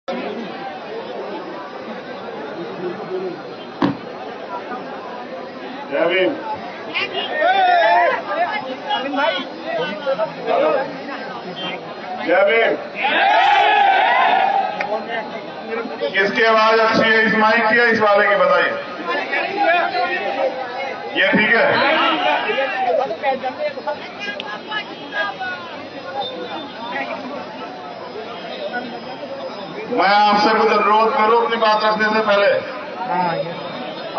जय भीम। जय भीम। किसकी आवाज अच्छी है, इस माइक की या इस वाले की, बताइए। ये ठीक है। मैं आपसे कुछ अनुरोध करूं अपनी बात रखने से पहले।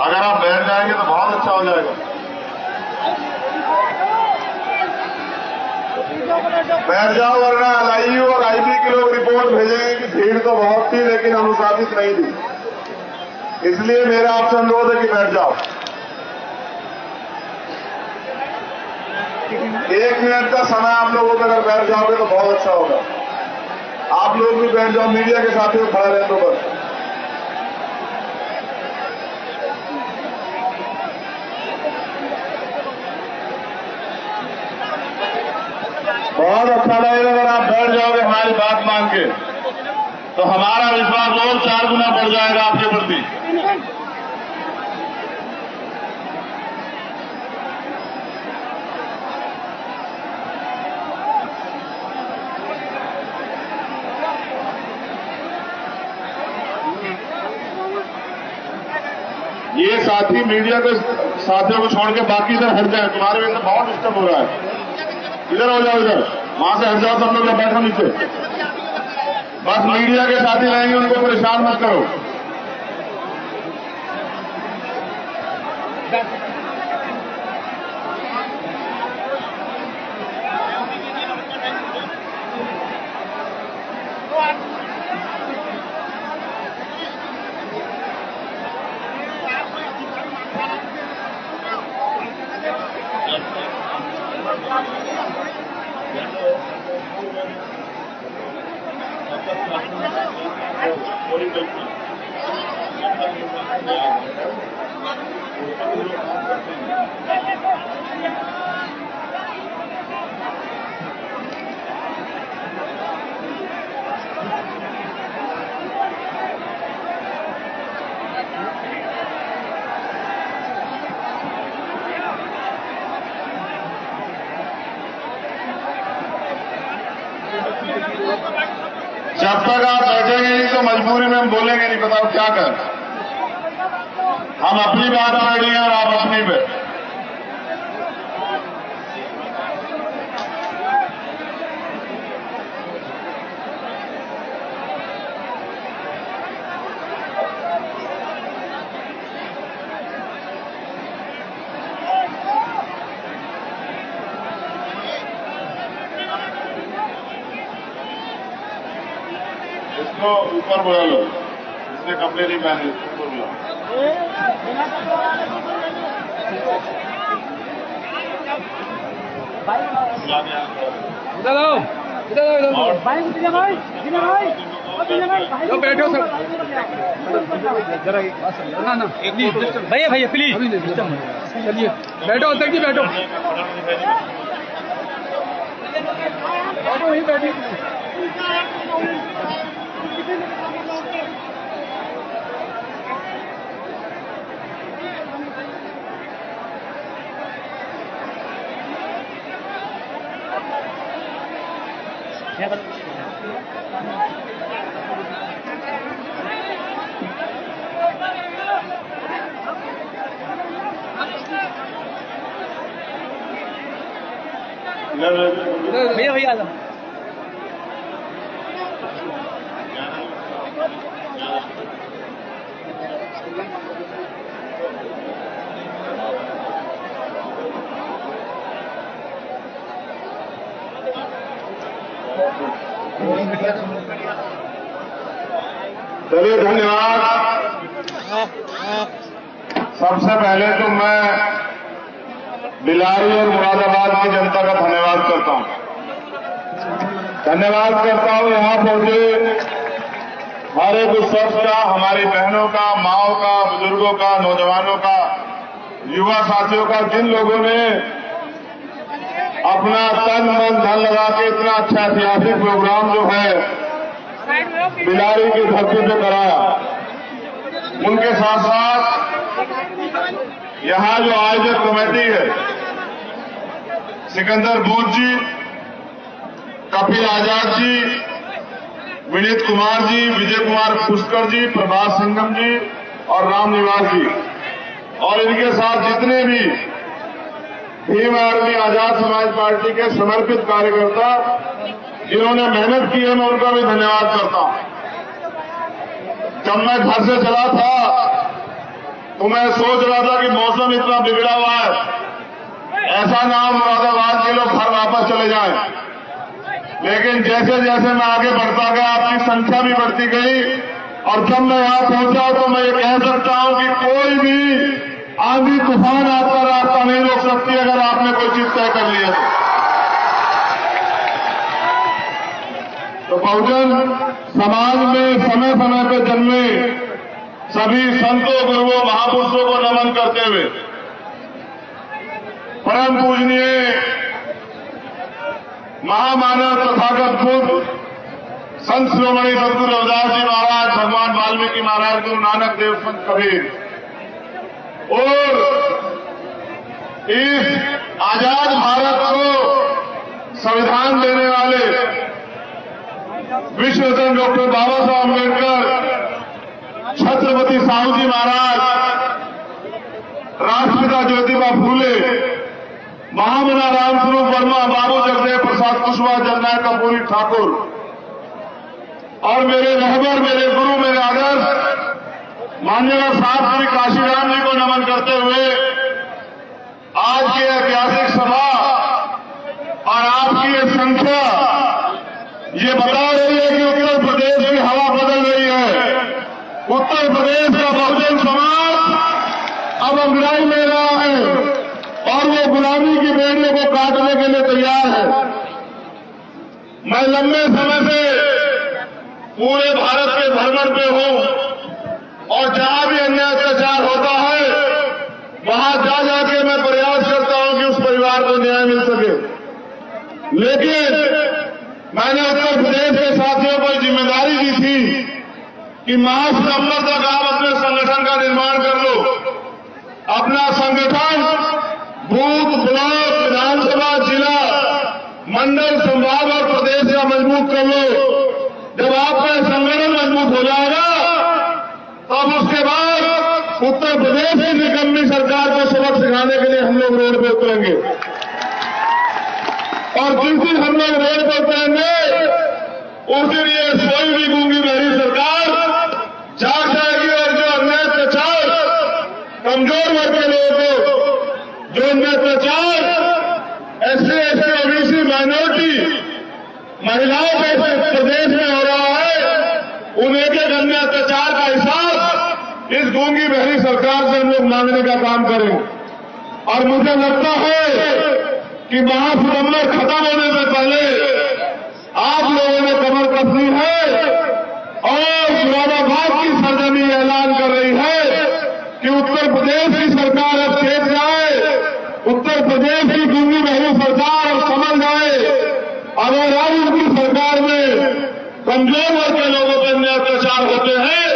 अगर आप बैठ जाएंगे तो बहुत अच्छा हो जाएगा। बैठ जाओ, वरना एलआईयू और आईबी के लोग रिपोर्ट भेजेंगे कि भीड़ तो बहुत थी लेकिन अनुशासित नहीं थी। इसलिए मेरा आपसे अनुरोध है कि बैठ जाओ। 1 मिनट का समय आप लोगों को अगर बैठ जाओगे तो बहुत अच्छा होगा। आप लोग भी बैठ जाओ, मीडिया के साथियों खड़ा रहे तो बस। बहुत अच्छा लगेगा अगर आप बैठ जाओगे हमारी बात मान के, तो हमारा विश्वास और 4 गुना बढ़ जाएगा आपके प्रति। ये साथी मीडिया के साथियों को छोड़ के बाकी इधर हट जाए, तुम्हारे वजह से बहुत डिस्टर्ब हो रहा है। इधर हो जाओ, इधर वहां से हट जाओ, सब लोग बैठो नीचे। बस मीडिया के साथी रहेंगे, उनको परेशान मत करो। जब तक आप बैठेंगे नहीं तो मजबूरी में हम बोलेंगे नहीं, बताओ क्या करें। हम अपनी बात पढ़ रहे हैं और आप अपनी पे। इसको ऊपर बुला लो, इसने कपड़े नहीं पहने, इसको बुला। इधर आओ, इधर आओ, भाई बैठो सब। ना ना भैया भैया प्लीज चलिए बैठो, अध्यक्ष जी बैठो, वहीं बैठिए। भैया भैया आ जाओ। चलिए धन्यवाद। सबसे पहले तो मैं बिलारी और मुरादाबाद की जनता का धन्यवाद करता हूं। यहाँ पहुंचे हर एक उस शख्स का, हमारी बहनों का, माओं का, बुजुर्गों का, नौजवानों का, युवा साथियों का, जिन लोगों ने अपना तन मन धन लगा के इतना अच्छा ऐतिहासिक प्रोग्राम जो है बिलारी की धरती पे कराया। उनके साथ साथ यहाँ जो आयोजक कमेटी है, सिकंदर बोस जी, कपिल आजाद जी, विनीत कुमार जी, विजय कुमार पुष्कर जी, प्रभात सिंघम जी और राम निवास जी, और इनके साथ जितने भी भीम आर्मी आजाद समाज पार्टी के समर्पित कार्यकर्ता जिन्होंने मेहनत की है, मैं उनका भी धन्यवाद करता हूं। जब मैं घर से चला था तो मैं सोच रहा था कि मौसम इतना बिगड़ा हुआ है, ऐसा ना हो मुरादाबाद के लोग घर वापस चले जाएं। लेकिन जैसे जैसे मैं आगे बढ़ता गया, आपकी संख्या भी बढ़ती गई, और जब मैं यहां पहुंचा तो मैं ये कह सकता हूं कि कोई भी आंधी तूफान आपका रास्ता नहीं रोक सकती अगर आपने कोई चीज तय कर लिया तो। बहुजन समाज में समय समय पर जन्मे सभी संतों, गुरुओं, महापुरुषों को नमन करते हुए परम पूजनीय महामानव तथागत बुद्ध संत शिरोमणि सद्गुरु रविदास जी महाराज, भगवान वाल्मीकि महाराज, गुरु नानक देव, संत कबीर और इस आजाद भारत को संविधान देने वाले विश्व रत्न डॉक्टर बाबा साहब अम्बेडकर, छत्रपति साहू जी महाराज, राष्ट्रपिता ज्योतिबा फूले, महामना रामस्वरूप वर्मा, बाबू जगदेव प्रसाद कुशवाहा, जननायक कर्पूरी ठाकुर और मेरे रहबर, मेरे गुरु, मेरे आदर्श माननीय साहब श्री काशीराम जी को नमन करते हुए आज की ऐतिहासिक सभा और आपकी ये संख्या ये बता रही है कि उत्तर प्रदेश की हवा बदल रही है। उत्तर प्रदेश का बहुजन समाज अब अंग्रेजी ले रहा है और वो गुलामी की बेड़ियों को काटने के लिए तैयार है। मैं लंबे समय से पूरे भारत के भ्रमण पे हूं और जहां भी अन्याय अत्याचार होता है वहां जा जाके मैं प्रयास करता हूं कि उस परिवार को न्याय मिल सके। लेकिन मैंने उत्तर प्रदेश के साथियों को जिम्मेदारी दी थी कि माह सितंबर तक आप अपने संगठन का निर्माण कर लो। अपना संगठन बूथ, ब्लॉक, विधानसभा, जिला, मंडल, संभाग और प्रदेश का मजबूत कर लो। जब आपका संगठन मजबूत हो जाएगा तब उसके बाद उत्तर प्रदेश की निकम्मी सरकार को सबक सिखाने के लिए हम लोग रोड पे उतरेंगे। और जिस दिन हम लोग रोड पर उतरेंगे उस दिन ये सोई भी गूंगी बहरी सरकार जाग जाएगी और जो अन्याय अत्याचार कमजोर वर्ग के लोगों को, जो अन्याय अत्याचार एससी, एसटी, ओबीसी, माइनॉरिटी महिलाओं के प्रदेश में हो रहा है, उन एक एक अन्य अत्याचार का हिसाब इस गूंगी बहरी सरकार से हम लोग मांगने का काम करेंगे। और मुझे लगता है कि महासितंबर खत्म होने से पहले आप लोगों ने कमर कसनी है और मुरादाबाद की सरजमी ऐलान कर रही है कि उत्तर प्रदेश की सरकार अब तेज जाए, उत्तर प्रदेश की गूंगी बहरी सरकार अब समझ जाए। अगर अब उनकी सरकार में कमजोर वर्ग के लोगों पर अन्याय अत्याचार होते हैं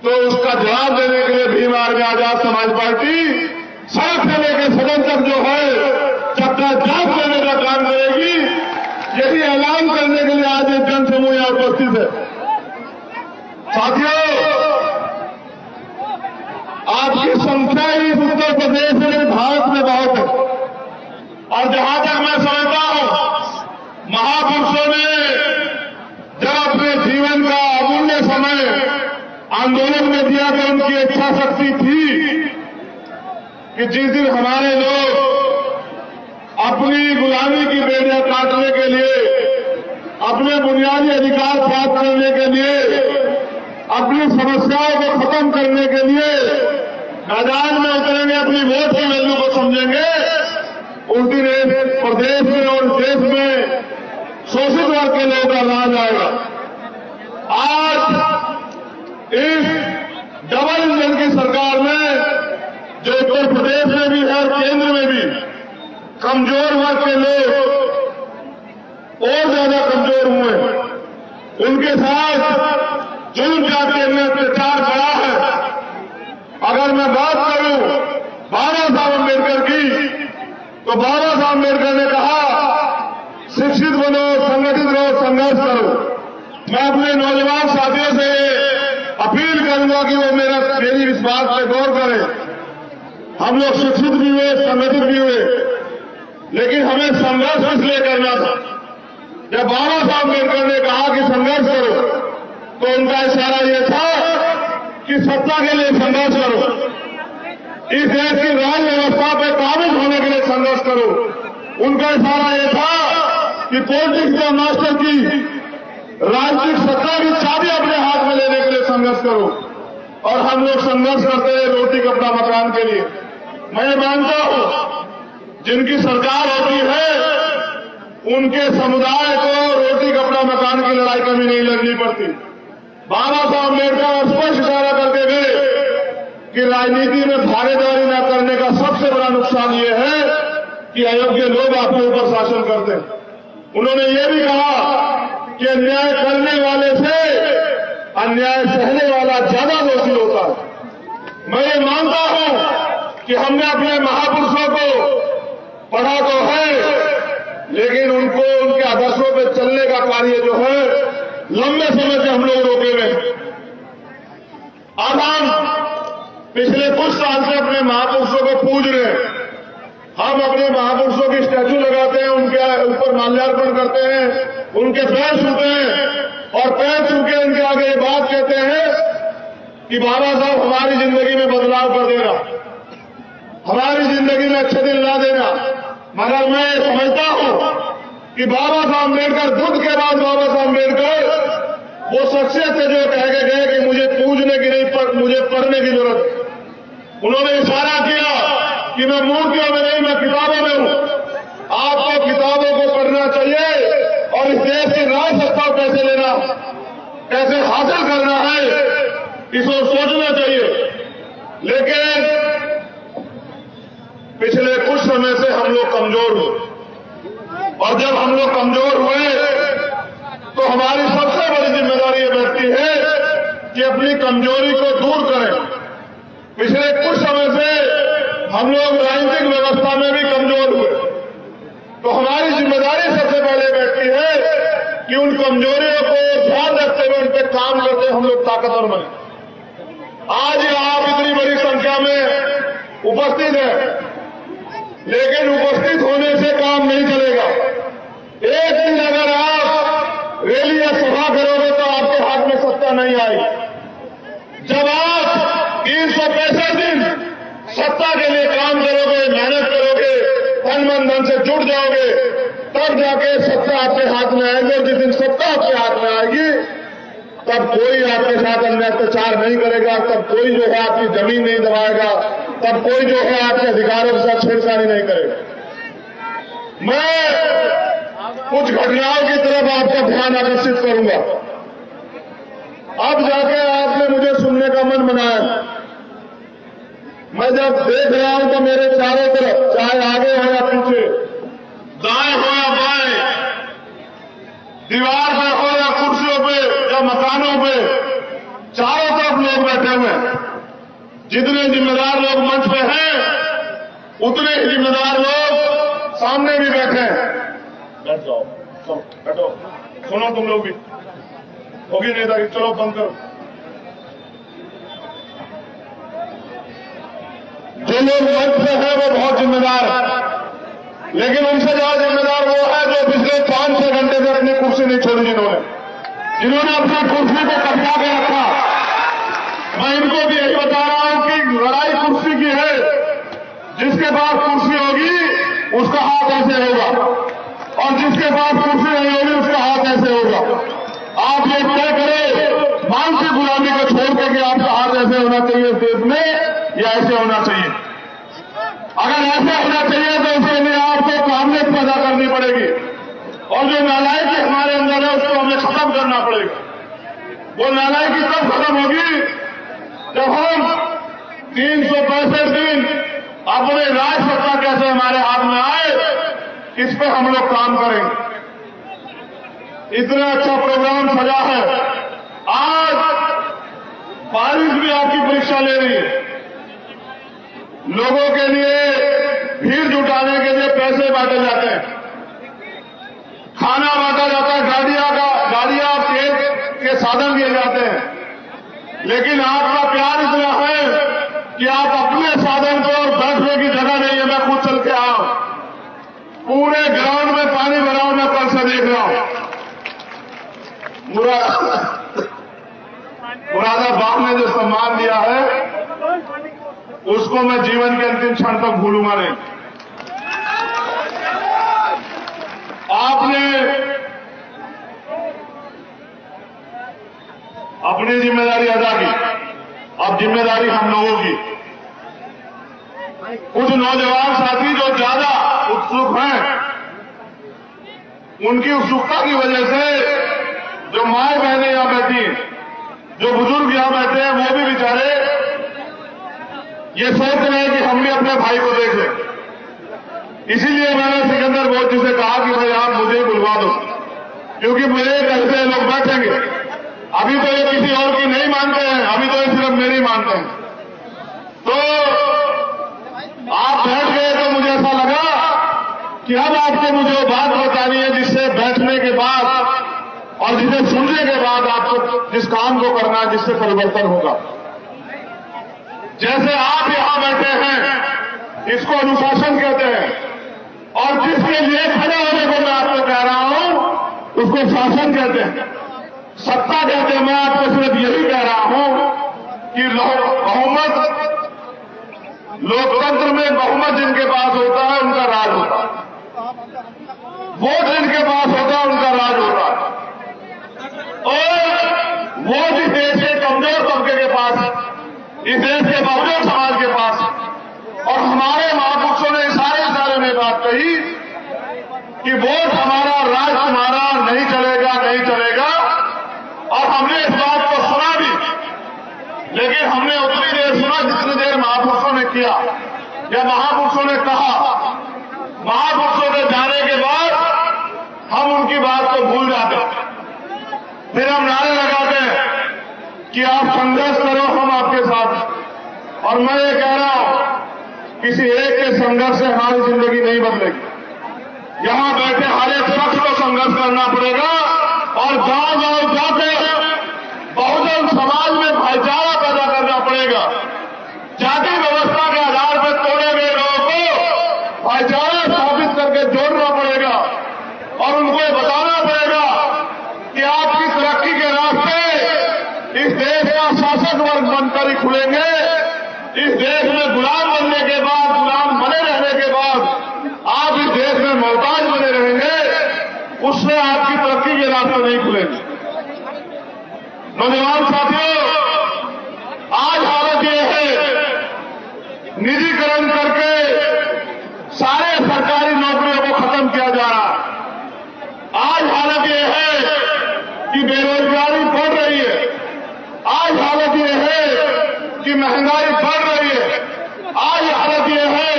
तो उसका जवाब देने के लिए भीम आर्मी आजाद समाज पार्टी सड़क से लेकर सदन तक जो है चक्का जाप करने का काम करेगी। यही ऐलान करने के लिए आज एक जनसमूह यहां उपस्थित है। साथियों, आपकी संख्या ही उत्तर प्रदेश में, भारत में बहुत है और जहां तक मैं समझता हूं महापुरुषों ने जब अपने जीवन का अमूल्य समय आंदोलन में दिया तो उनकी इच्छा शक्ति थी कि जिस दिन हमारे लोग अपनी गुलामी की बेड़ियां काटने के लिए, अपने बुनियादी अधिकार प्राप्त करने के लिए, अपनी समस्याओं को खत्म करने के लिए मैदान में उतरेंगे, अपनी वोट की वैल्यू को समझेंगे, उस दिन इस प्रदेश में और देश में शोषित वर्ग के लोगों का राज आएगा। आज इस डबल इंजन की सरकार में जो उत्तर प्रदेश में भी है और केंद्र में भी कमजोर वर्ग के लोग और ज्यादा कमजोर हुए हैं। उनके साथ जुल्म जाति में अत्याचार बढ़ा है। अगर मैं बात करूं बाबा साहब अम्बेडकर की, तो बाबा साहब अम्बेडकर ने कहा शिक्षित बनो, संगठित रहो, संघर्ष करो। मैं अपने नौजवान साथियों से अपील करूंगा कि वो मेरी इस बात पे गौर करें। हम लोग शिक्षित भी हुए, संगठित भी हुए, लेकिन हमें संघर्ष इसलिए करना था। जब बाबा साहब अम्बेडकर ने कहा कि संघर्ष करो, तो उनका इशारा यह था कि सत्ता के लिए संघर्ष करो, इस देश की राज व्यवस्था पर काबिज होने के लिए संघर्ष करो। उनका इशारा यह था कि पॉलिटिक्स का मास्टर की राजनीतिक सत्ता की चाबी अपने हाथ में लेने के लिए संघर्ष करो। और हम लोग संघर्ष करते हैं रोटी कपड़ा मकान के लिए। मैं मानता हूं जिनकी सरकार होती है उनके समुदाय को रोटी कपड़ा मकान की लड़ाई कभी नहीं लड़नी पड़ती। बाबा साहब अम्बेडकर स्पष्ट इशारा करके गए कि राजनीति में भागीदारी न करने का सबसे बड़ा नुकसान ये है कि अयोग्य लोग आपके ऊपर शासन करते हैं। उन्होंने ये भी कहा कि अन्याय करने वाले से अन्याय सहने वाला ज्यादा दोषी होता है। मैं ये मानता हूं कि हमने अपने महापुरुषों को पढ़ा तो है, लेकिन उनको उनके आदर्शों पर चलने का कार्य जो है लंबे समय से हम लोग रोके हुए हैं। आज हम पिछले कुछ साल से अपने महापुरुषों को पूज रहे हैं। हम अपने महापुरुषों की स्टैचू लगाते हैं, उनके ऊपर माल्यार्पण करते हैं, उनके पैर छूते हैं और पैर छू के उनके आगे ये बात कहते हैं कि बाबा साहब हमारी जिंदगी में बदलाव कर देना, हमारी जिंदगी में अच्छे दिन ला देना। मगर मैं समझता हूं कि बाबा साहब अम्बेडकर, बुद्ध के बाद बाबा साहब अम्बेडकर वो शख्सियत थे जो कह के गए कि मुझे पूजने की नहीं पर मुझे पढ़ने की जरूरत है। उन्होंने इशारा किया कि मैं मूर्तियों में नहीं, मैं किताबों में हूं। आपको किताबों को पढ़ना चाहिए और इस देश की राज सत्ता कैसे लेना, कैसे हासिल करना है, इसको सोचना चाहिए। लेकिन पिछले कुछ समय से हम लोग कमजोर हुए और जब हम लोग कमजोर हुए तो हमारी सबसे बड़ी जिम्मेदारी ये बैठती है कि अपनी कमजोरी को दूर करें। पिछले कुछ समय से हम लोग राजनीतिक व्यवस्था में भी कमजोर हुए, तो हमारी जिम्मेदारी सबसे पहले बैठती है कि उन कमजोरियों को ध्यान रखते हुए उन पर काम करते हुए हम लोग ताकतवर बने। आज आप इतनी बड़ी संख्या में उपस्थित हैं, लेकिन उपस्थित होने से काम नहीं चलेगा। एक दिन अगर आप रैली या सभा करोगे तो आपके हाथ में सत्ता नहीं आएगी। जब आप 365 दिन सत्ता के लिए काम करोगे, मेहनत करोगे, तन मन धन से जुड़ जाओगे, तब जाके सत्ता आपके हाथ में आएगी। और जिस दिन सत्ता आपके हाथ में आएगी तब कोई आपके साथ अन्य अत्याचार नहीं करेगा, तब कोई जो है आपकी जमीन नहीं दबाएगा, तब कोई जो है आपके अधिकारों के साथ छेड़छाड़ी नहीं करेगा। मैं कुछ घटनाओं की तरफ आपका ध्यान आकर्षित करूंगा। अब जाके आपने मुझे सुनने का मन बनाया। मैं जब देख रहा हूं तो मेरे चारों तरफ, चाहे आगे हो या पीछे, दाएं हो या बाएं, दीवार पे हो या कुर्सियों पे या मकानों पे, चारों तरफ लोग बैठे हुए हैं। जितने जिम्मेदार लोग मंच पे हैं उतने ही जिम्मेदार लोग सामने भी बैठे हैं। बैठ जाओ, चलो बैठो, सुनो तुम लोग भी, होगी नेतागिरी, चलो बंद करो। जो लोग मंच पे हैं वो बहुत जिम्मेदार है, लेकिन उनसे ज्यादा जिम्मेदार वो है जो पिछले 5-6 घंटे से अपनी कुर्सी नहीं छोड़ी, जिन्होंने अपनी कुर्सी को कब्जा के रखा। मैं इनको भी यही बता रहा हूं कि लड़ाई कुर्सी की है। जिसके पास कुर्सी होगी उसका हाथ ऐसे होगा और जिसके पास कुर्सी नहीं होगी उसका हाथ ऐसे होगा। आप ये तय करें मानसिक गुलामी को छोड़ के कि आपका हाथ ऐसे होना चाहिए इस देश में या ऐसे होना चाहिए। अगर ऐसा होना चाहिए तो उसके लिए आपको काबिलियत पैदा करनी पड़ेगी और जो नालायकी हमारे अंदर है उसको हमें खत्म करना पड़ेगा। वो नालायकी तब खत्म होगी जब हम 365 दिन अपने राज सत्ता कैसे हमारे हाथ में आए इस पे हम लोग काम करेंगे। इतना अच्छा प्रोग्राम सजा है। आज बारिश भी आपकी परीक्षा ले रही है। लोगों के लिए भीड़ जुटाने के लिए पैसे बांटे जाते हैं, खाना बांटा जाता है, गाड़ियां तेल के साधन दिए जाते हैं, लेकिन आपका प्यार इतना है कि आप अपने साधन को और बैठने की जगह नहीं है। मैं खुद चल के आया हूं, पूरे ग्राउंड में पानी भरा हूं, मैं कल से देख रहा हूं। मुरादाबाद ने जो सम्मान दिया है उसको मैं जीवन के अंतिम क्षण तक भूलूंगा नहीं। आपने अपनी जिम्मेदारी अदा की, अब जिम्मेदारी हम लोगों की। कुछ नौजवान साथी जो ज्यादा उत्सुक हैं, उनकी उत्सुकता की वजह से जो माए बहनें यहां बैठी, जो बुजुर्ग यहां बैठे हैं, वो भी बेचारे ये सोच रहे हैं कि हम भी अपने भाई को देख लें। इसीलिए मैंने सिकंदर बोर्ड जी से कहा कि भाई आप मुझे बुलवा दो, क्योंकि मुझे कैसे लोग बैठेंगे। अभी तो ये किसी और की नहीं मानते हैं, अभी तो ये सिर्फ मेरी मानते हैं। तो आप बैठ गए तो मुझे ऐसा लगा कि अब आपको मुझे वो बात बतानी है जिससे बैठने के बाद और जिसे सुनने के बाद आपको जिस काम को करना है, जिससे परिवर्तन होगा। जैसे आप यहां बैठे हैं, इसको अनुशासन कहते हैं, और जिसके लिए खड़े होने को मैं आपको कह रहा हूं उसको शासन कहते हैं, सत्ता कहते हैं। मैं आपको सिर्फ यही कह रहा हूं कि बहुमत, लोकतंत्र में बहुमत जिनके पास होता है उनका राज होता है, वोट जिनके पास होता है उनका राज होता है। और वो जिस देश के कमजोर तबके के पास, इस देश के बहुजन समाज के पास, और हमारे महापुरुषों ने सारे ने बात कही कि वोट हमारा, राज हमारा, नहीं चलेगा, नहीं चलेगा। और हमने इस बात को सुना भी, लेकिन हमने उतनी देर सुना जितनी देर महापुरुषों ने किया या महापुरुषों ने कहा। महापुरुषों के जाने के बाद हम उनकी बात को भूल जाते हैं, फिर हम नारे लगाते हैं कि आप संघर्ष करो, हम आपके साथ। और मैं ये कह रहा हूं, किसी एक के संघर्ष से हमारी जिंदगी नहीं बदलेगी। यहां बैठे हर एक शख्स को संघर्ष करना पड़ेगा और गांव-गांव जाकर बहुजन समाज में भाईचारा पैदा करना पड़ेगा। जाति व्यवस्था के आधार पर तोड़े गए लोगों को भाईचारा स्थापित करके जोड़ना पड़ेगा और उनको ये बताना पड़ेगा कि आपकी तरक्की के रास्ते इस देश का शासक वर्ग बनकर ही खुलेंगे। इस देश में गुलाम बनने के बाद, गुलाम बने रहने के बाद आप इस देश में मोहताज बने रहेंगे, उससे आपकी तरक्की के रास्ते नहीं खुलेंगे। नौजवान साथियों, आज हालत यह है, निजीकरण करके सारे सरकारी नौकरियों को खत्म किया जा रहा है। आज हालत यह है कि बेरोजगारी बढ़ रही है। आज हालत यह है कि महंगाई बढ़ रही है। आज हालत यह है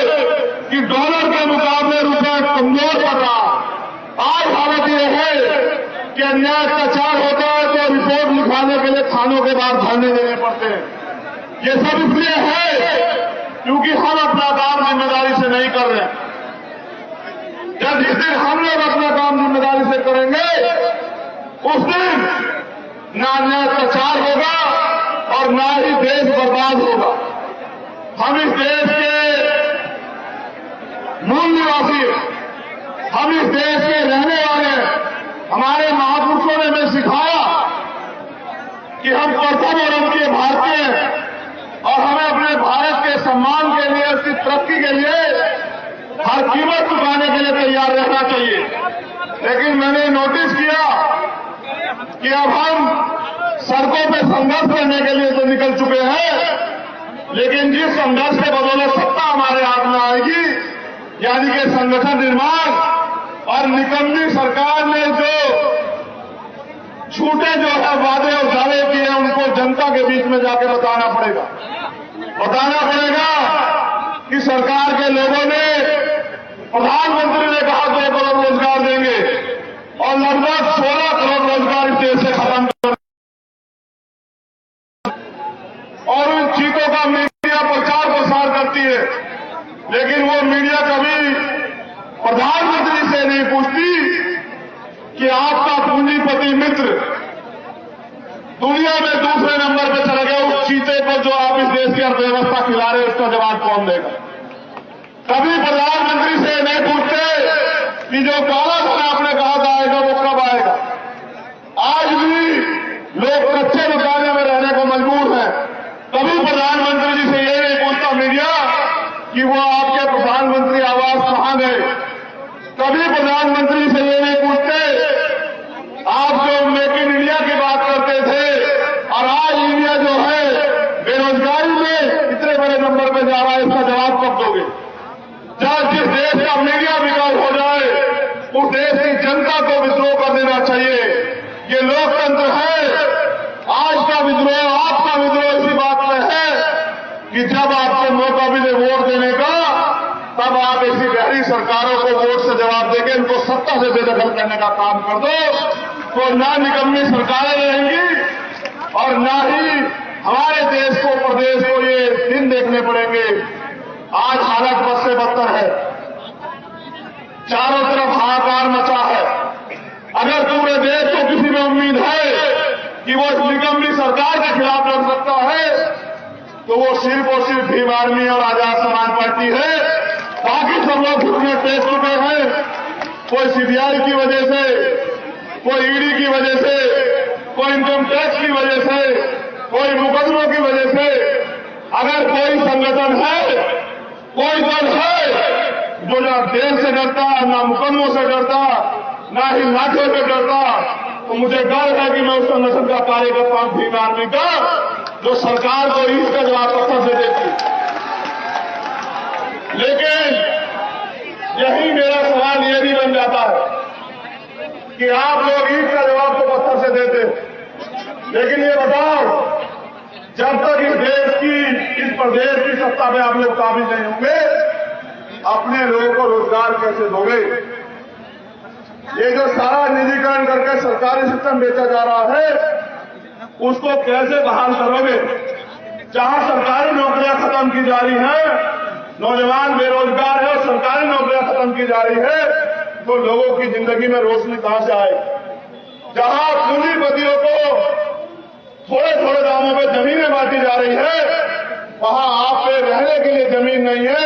कि डॉलर के मुकाबले रुपया कमजोर पड़ रहा है। आज हालत यह है कि अन्याय अत्याचार होता है तो रिपोर्ट लिखवाने के लिए थानों के बाहर धरने देने पड़ते हैं। ये सब इसलिए है क्योंकि हम अपना काम जिम्मेदारी से नहीं कर रहे। जब जिस दिन हम लोग अपना काम जिम्मेदारी से करेंगे उस दिन ना अन्याय अत्याचार होगा और ना ही देश बर्बाद होगा। हम इस देश के मूल निवासी हैं, हम इस देश के रहने वाले हैं। हमारे महापुरुषों ने हमें सिखाया कि हम प्रथम और उनके भारतीय हैं और हमें अपने भारत के सम्मान के लिए, उसकी तरक्की के लिए हर कीमत चुकाने के लिए तैयार रहना चाहिए। लेकिन मैंने नोटिस किया कि अब हम सड़कों पे संघर्ष करने के लिए तो निकल चुके हैं, लेकिन जिस संघर्ष के बदौलत सत्ता हमारे हाथ में आएगी, यानी कि संगठन निर्माण, और निकम्मी सरकार ने जो छूटे जो है वादे और दावे किए हैं उनको जनता के बीच में जाके बताना पड़ेगा कि सरकार के लोगों ने, प्रधानमंत्री ने कहा 2 करोड़ रोजगार देंगे और लगभग 16 करोड़ रोजगार इस देश से खत्म कर, और उन चीजों का मीडिया प्रचार प्रसार करती है, लेकिन वो मीडिया कभी प्रधानमंत्री से नहीं पूछती कि आपका पूंजीपति मित्र दुनिया में दूसरे नंबर पर चले गए, उस चीते पर जो आप इस देश की अर्थव्यवस्था खिला रहे हैं, उसका जवाब कौन देगा। कभी प्रधानमंत्री से नहीं पूछते कि जो काला धन आपने कहा था आएगा, वो कब आएगा। आज भी लोग कच्चे मकाने में रहने को मजबूर हैं। कभी प्रधानमंत्री जी से ये नहीं पूछता मीडिया कि वो आपके प्रधानमंत्री आवास कहां गए। कभी प्रधानमंत्री से ये नहीं पूछते आप जो मेक इन इंडिया की बात करते थे और आज इंडिया जो है बेरोजगारी में इतने बड़े नंबर पर जा रहा है, इसका जवाब कब दोगे। जब जिस देश का मीडिया विकास हो जाए, उस देश की जनता को विद्रोह कर देना चाहिए। ये लोकतंत्र है। आज का विद्रोह, आपका विद्रोह इसी बात में है कि जब आपको मौका मिले वोट देने का, तब आप ऐसी गहरी सरकारों को वोट से जवाब देके इनको सत्ता से बेदखल करने का काम कर दो, तो ना निकम्मी सरकारें रहेंगी और ना ही हमारे देश को, प्रदेश को ये दिन देखने पड़ेंगे। आज हालत बद से बदतर है, चारों तरफ हाहाकार मचा है। अगर पूरे देश को किसी में उम्मीद है कि वो इस निकम्मी सरकार के खिलाफ लड़ सकता है, तो वो सिर्फ और सिर्फ भीम आर्मी और आजाद समाज पार्टी है। बाकी सब लोग घुटने टेक चुके हैं, कोई सीबीआई की वजह से, कोई ईडी की वजह से, कोई इनकम टैक्स की वजह से, कोई मुकदमों की वजह से। अगर कोई संगठन है, कोई दल है जो ना देश से डरता, ना मुकदमों से डरता, ना ही लाठियों से डरता, तो मुझे डर है कि मैं उस संगठन का कार्यकर्ता हूं, भीम आर्मी का, जो सरकार को ईद का जवाब पत्थर से देती। लेकिन यही मेरा सवाल ये भी बन जाता है कि आप लोग ईद का जवाब तो पत्थर से देते, लेकिन ये बताओ, जब तक इस देश की, इस प्रदेश की सत्ता में आप लोग काबिज नहीं होंगे, अपने लोगों को रोजगार कैसे दोगे। ये जो सारा निजीकरण करके सरकारी सिस्टम बेचा जा रहा है, उसको कैसे बहाल करोगे। जहां सरकारी नौकरियां खत्म की जा रही हैं, नौजवान बेरोजगार है और सरकारी नौकरियां खत्म की जा रही है, तो लोगों की जिंदगी में रोशनी कहां से आएगी। जहां पूंजीपतियों को थोड़े थोड़े दामों में जमीनें बांटी जा रही है, वहां आप पे रहने के लिए जमीन नहीं है।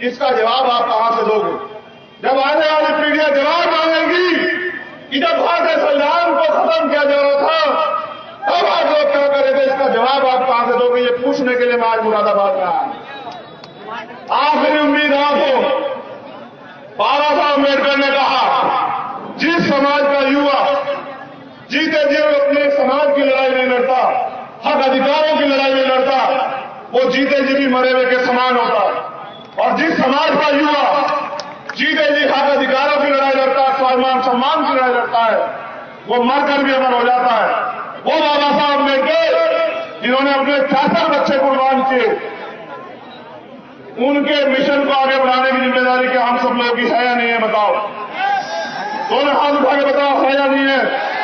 इसका जवाब आप कहां से दोगे। जब आने वाली पीढ़ियां जवाब मांगेंगी कि जब भारतीय संविधान को खत्म किया जा रहा था, तब आप लोग क्या करेंगे, इसका जवाब आप कहां से दोगे। ये पूछने के लिए मैं आज मुरादाबाद में आया। आखिरी उम्मीद आपको, बाबा साहब अम्बेडकर ने कहा, जिस समाज का युवा जीते जी अपने समाज की लड़ाई नहीं लड़ता, हक अधिकारों की लड़ाई नहीं लड़ता, वो जीते जी भी मरे हुए के समान होता है। और जिस समाज का युवा जीते जी हक अधिकारों की लड़ाई लड़ता है, स्वाभिमान सम्मान की लड़ाई लड़ता है, वो मरकर भी अमर हो जाता है। वो बाबा साहब अम्बेडकर जिन्होंने अपने 66 बच्चे कुर्बान किए, उनके मिशन को आगे बढ़ाने की जिम्मेदारी क्या हम सब लोगों की है या नहीं है, बताओ। दोनों हाथ उठा के बताओ, है या नहीं है।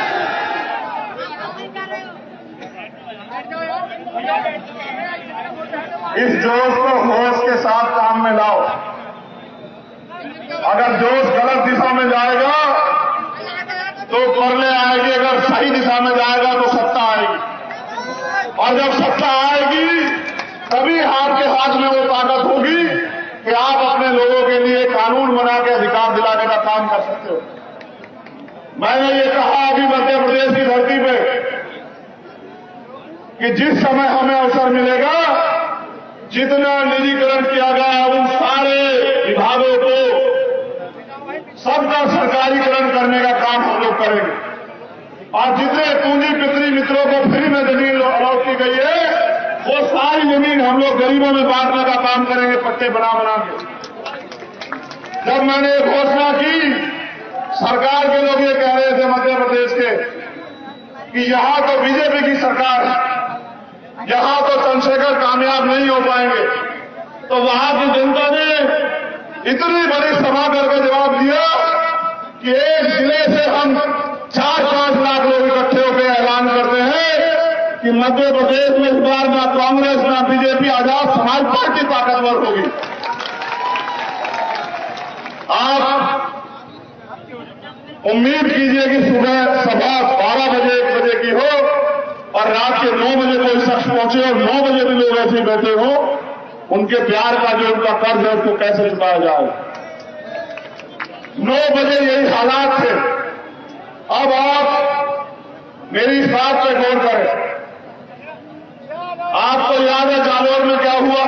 इस जोश को होश के साथ काम में लाओ। अगर जोश गलत दिशा में जाएगा तो करने आएगी, अगर सही दिशा में जाएगा तो सत्ता आएगी। और जब सत्ता आएगी तभी आपके हाथ में वो ताकत होगी कि आप अपने लोगों के लिए कानून बना के अधिकार दिलाने का काम कर सकते हो। मैंने ये कहा अभी मध्य प्रदेश की धरती पे कि जिस समय हमें अवसर मिलेगा, जितना निजीकरण किया गया उन सारे विभागों को सबका सरकारीकरण करने का काम हम लोग करेंगे। और जितने पूंजीपति मित्रों को फ्री में जमीन अलॉट की गई है, वो सारी जमीन हम लोग गरीबों में बांटने का काम करेंगे, पट्टे बना बना के। जब मैंने घोषणा की, सरकार के लोग ये कह रहे थे मध्य प्रदेश के कि यहां तो बीजेपी की सरकार है, यहां तो चंद्रशेखर कामयाब नहीं हो पाएंगे, तो वहां की जनता ने इतनी बड़ी सभा करके जवाब दिया कि एक जिले से हम 4-5 लाख लोग इकट्ठे होकर ऐलान करते हैं कि मध्य प्रदेश में इस बार ना कांग्रेस ना बीजेपी आजाद समाज पार्टी ताकतवर होगी। आप उम्मीद कीजिए कि सुबह सभा 12 बजे 1 बजे की हो और रात के 9 बजे कोई शख्स पहुंचे और 9 बजे भी लोग ऐसे बैठे हो, उनके प्यार का जो उनका कर्ज है उसको कैसे चुकाया जाए। 9 बजे यही हालात थे। अब आप मेरी इस बात पर गौर करें। आपको याद है जालौर में क्या हुआ,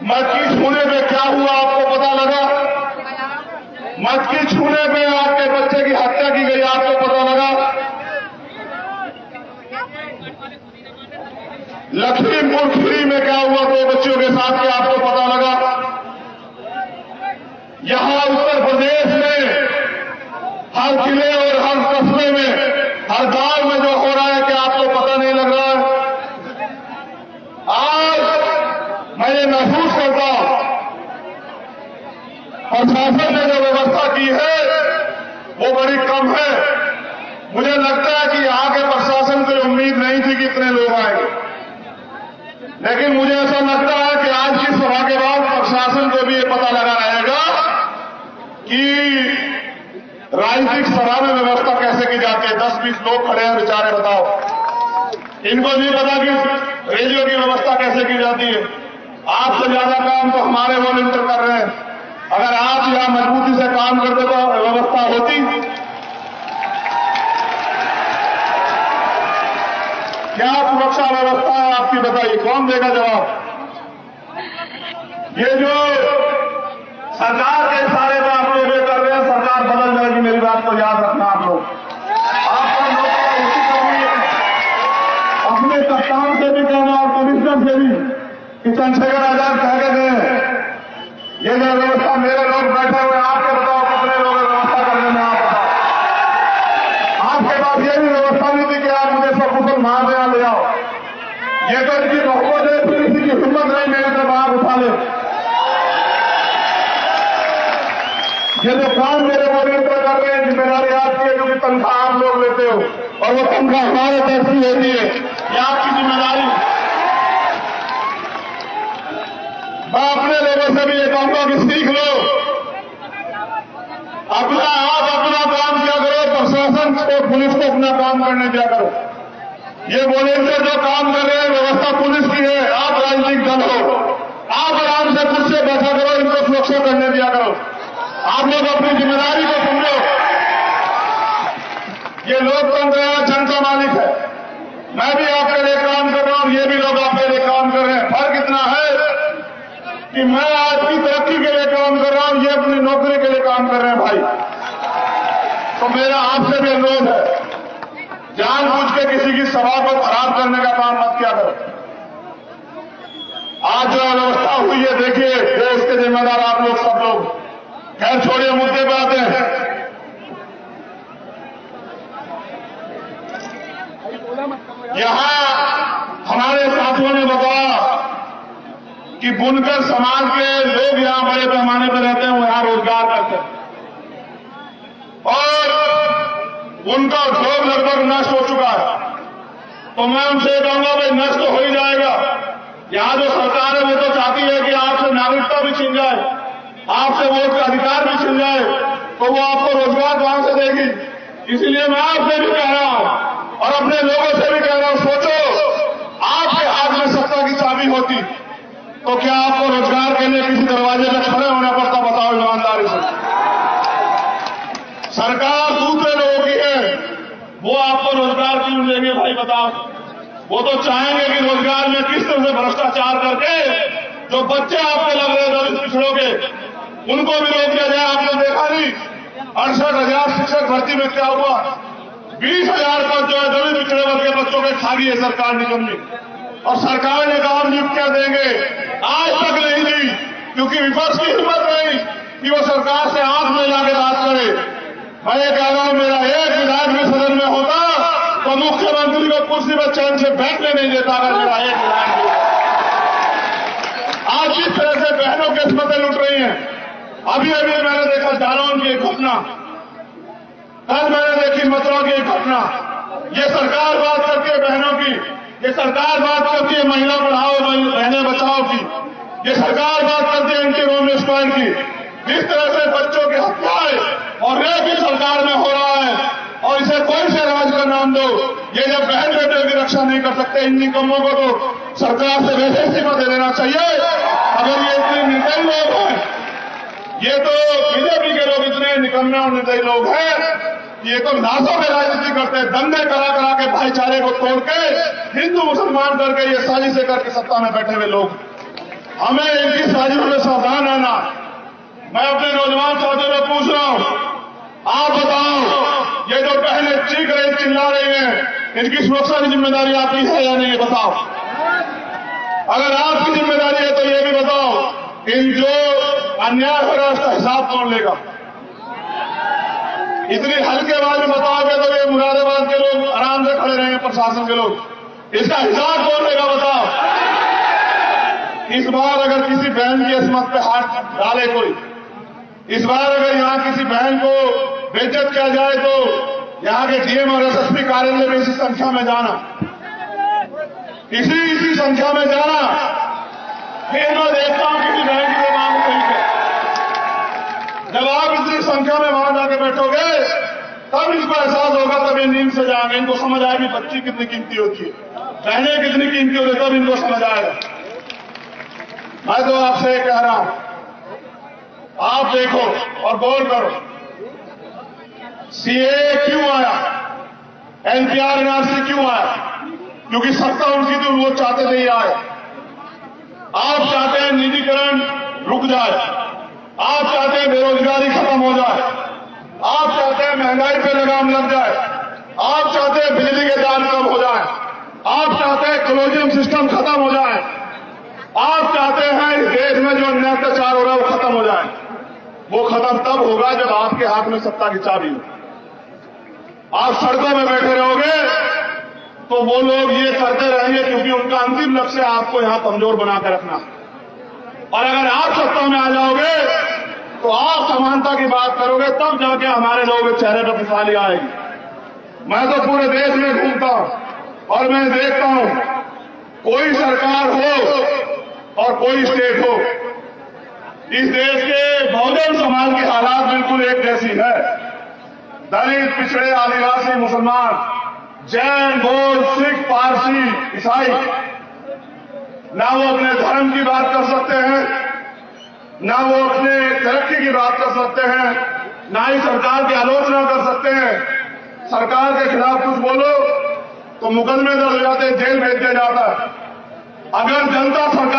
मटकी छूने पे क्या हुआ, आपको पता लगा? मटकी छूने पे आपके बच्चे की हत्या की गई, आपको पता लगा? लखीमपुर खीरी में क्या हुआ 2 बच्चियों के साथ, क्या आपको पता लगा? यहां उत्तर प्रदेश में हर जिले और हर कस्बे में, हर गांव में जो हो रहा है, क्या आपको पता नहीं लग रहा है? आज मैं ये महसूस करता हूं प्रशासन ने जो व्यवस्था की है वो बड़ी कम है। मुझे लगता है कि यहां के प्रशासन से उम्मीद नहीं थी कि इतने लोग आएंगे, लेकिन मुझे ऐसा लगता है कि आज की सभा के बाद प्रशासन को भी ये पता लगा रहेगा कि राजनीतिक सभा में व्यवस्था कैसे की जाती है। 10-20 लोग खड़े हैं बेचारे, बताओ, इनको नहीं पता कि रेडियो की व्यवस्था कैसे की जाती है। आपसे ज्यादा काम तो हमारे वॉलंटियर कर रहे हैं। अगर आप यहां मजबूती से काम करते तो व्यवस्था होती। क्या सुरक्षा व्यवस्था है आपकी, बताइए, कौन देगा जवाब? ये जो सरकार के सारे आप लोग ये कर रहे हैं, सरकार बदल जाएगी, मेरी बात को याद रखना आप लोग। आपका लोग अपने कप्तान से भी कहना और कमिश्नर से भी कि चंद्रशेखर आजाद कह के गए, ये जो व्यवस्था मेरे लोग बैठे हुए, आपके बताओ कितने लोग व्यवस्था करने में, आप बताओ। आपके पास ये भी व्यवस्था नहीं थी कि आप मुझे सब कुछ मार यहां ले आओ। ये तो इनकी बहुमत है, फिर किसी की हिम्मत नहीं मेरे से बाहर उठा ले। ये जो काम मेरे वॉलंटियर कर रहे हैं, जिम्मेदारी आपकी है, क्योंकि तनख्वाह आप लोग लेते हो और वो तनख्वाह हमारे पैसे होती है, ये आपकी जिम्मेदारी। मैं अपने लोगों से भी ये कहूंगा कि सीख लो, आप अपना काम किया करो, प्रशासन को, पुलिस को अपना काम करने दिया करो। ये वॉलंटियर जो काम कर रहे हैं, व्यवस्था पुलिस की है, आप राजनीतिक दल हो, आप आराम से खुद से बैठा करो, इनको सुरक्षा करने दिया करो। आप लोग अपनी जिम्मेदारी को समझो। ये लोकतंत्र है, जनता मालिक है। मैं भी आपके लिए काम कर रहा हूं, ये भी लोग आपके लिए काम कर रहे हैं। फर्क इतना है कि मैं आपकी तरक्की के लिए काम कर रहा हूं, ये अपनी नौकरी के लिए काम कर रहे हैं भाई। तो मेरा आपसे भी अनुरोध है, जानबूझ के किसी की सभा को खराब करने का काम मत किया करो। आज जो व्यवस्था हुई है, देखिए, वो उसके जिम्मेदार आप लोग, सब लोग। खैर छोड़िए, मुद्दे पर आते हैं। यहां हमारे साथियों ने बताया कि बुनकर समाज के लोग यहां बड़े पैमाने पर रहते हैं, वो यहां रोजगार करते हैं और उनका उद्योग लगभग नष्ट हो चुका है। तो मैं उनसे कहूंगा, भाई नष्ट तो हो ही जाएगा। यहां जो सरकार है वो तो चाहती है कि आपसे नागरिकता भी छीन जाए, आपसे वोट का अधिकार भी छीन जाए, तो वो आपको रोजगार कहां से देगी। इसलिए मैं आपसे भी कह रहा हूं और अपने लोगों से भी कह रहा हूं, सोचो, आपके हाथ में सत्ता की चाबी होती तो क्या आपको रोजगार के लिए किसी दरवाजे पर खड़े होना पड़ता? बताओ ईमानदारी से। सरकार दूसरे लोगों की है, वो आपको रोजगार क्यों देंगे भाई, बताओ। वो तो चाहेंगे कि रोजगार में किस तरह से भ्रष्टाचार करके जो बच्चे आपके लग रहे हैं दलित पिछड़ों के, उनको भी रोक दिया जाए। आपने देखा नहीं 68,000 शिक्षक भर्ती में क्या हुआ? 20,000 पद जो है दलित पिछड़े वर्ग के बच्चों के खा गई है सरकार निकम्मी। और सरकार ने कहा नियुक्तियां देंगे, आज तक नहीं दी, क्योंकि विपक्ष की हिम्मत नहीं कि वो सरकार से आंख में जाके बात करे। मैं ये कह रहा हूं, मेरा एक विधायक भी सदन में होता तो मुख्यमंत्री को कुर्सी पर चैन से बैठने नहीं देता। अगर मेरा एक विधायक, आज जिस तरह से बहनों की किस्मतें लुट रही हैं, अभी अभी मैंने देखा जालौन की एक घटना, कल मैंने देखी मथुरा की एक घटना। ये सरकार बात करती है बहनों की, ये सरकार बात करती है महिला पढ़ाओ बहनें बचाओ की, ये सरकार बात करती है एंटी होम स्क्वाड की। जिस तरह से बच्चों की हत्याएं और रेप भी सरकार में हो रहा है, और इसे कोई से राज का नाम दो। ये जब बहन बेटियों की रक्षा नहीं कर सकते, इन निकम्मों को तो सरकार से वैसे इस्तीफा दे देना चाहिए। अगर ये इतने निर्दयी लोग हैं, ये तो बीजेपी के लोग इतने निकम्मे और निर्दयी लोग हैं, ये तो लाशों में राजनीति करते हैं, दंगे करा करा के भाईचारे को तोड़ के हिंदू मुसलमान करके ये साजिशें करके सत्ता में बैठे हुए लोग। हमें इनकी साजिशों में सावधान रहना। मैं अपने नौजवान साथियों से पूछ रहा हूं, आप बताओ, ये जो बहनें चीख रही चिल्ला रही हैं, इनकी सुरक्षा की जिम्मेदारी आपकी है या नहीं, ये बताओ। अगर आपकी जिम्मेदारी है तो ये भी बताओ, इन जो अन्याय हो रहा है उसका हिसाब कौन लेगा? इतनी हल्के आवाज में बताओगे तो ये मुरादाबाद के लोग आराम से खड़े रहेंगे, प्रशासन के लोग, इसका हिसाब कौन लेगा बताओ। इस बार अगर किसी बहन की अस्मत पे हाथ डाले कोई, इस बार अगर यहां किसी बहन को बेइज्जत किया जाए तो यहां के डीएम और एसएसपी कार्यालय में इसी संख्या में जाना, इसी संख्या में जाना। फिर मैं देखता हूं किसी बहन की मांग नहीं है। जब आप इतनी संख्या में वहां जाके बैठोगे तब इनको एहसास होगा, तब ये नींद से जाएंगे, इनको समझ आएगी बच्ची कितनी कीमती होती है, बहनें कितनी कीमती होती है, तब इनको समझ आएगा। मैं तो आपसे कह रहा हूं, आप देखो और गौर करो, सीए क्यों आया, एनपीआर एनआरसी क्यों आया? क्योंकि सत्ता उनकी थी, वो चाहते नहीं आए। आप चाहते हैं निजीकरण रुक जाए, आप चाहते हैं बेरोजगारी खत्म हो जाए, आप चाहते हैं महंगाई पे लगाम लग जाए, आप चाहते हैं बिजली के दाम कम हो जाए, आप चाहते हैं कॉलोनियल सिस्टम खत्म हो जाए, आप चाहते हैं इस देश में जो अन्याय अत्याचार हो रहा है वो खत्म हो जाए। वो खत्म तब होगा जब आपके हाथ में सत्ता की चाबी हो। आप सड़कों में बैठे रहोगे तो वो लोग ये करते रहेंगे, क्योंकि उनका अंतिम लक्ष्य आपको यहां कमजोर बना कर रखना। और अगर आप सत्ता में आ जाओगे तो आप समानता की बात करोगे, तब जाके हमारे लोगों के चेहरे पर खुशहाली आएगी। मैं तो पूरे देश में घूमता हूं और मैं देखता हूं, कोई सरकार हो और कोई स्टेट हो, इस देश के बहुजन समाज की हालात बिल्कुल एक जैसी है। दलित, पिछड़े, आदिवासी, मुसलमान, जैन, बौद्ध, सिख, पारसी, ईसाई, ना वो अपने धर्म की बात कर सकते हैं, ना वो अपने तरक्की की बात कर सकते हैं, ना ही सरकार की आलोचना कर सकते हैं। सरकार के खिलाफ कुछ बोलो तो मुकदमे दर्ज हो जाते हैं, जेल भेज दिया जाता है। अगर जनता सरकार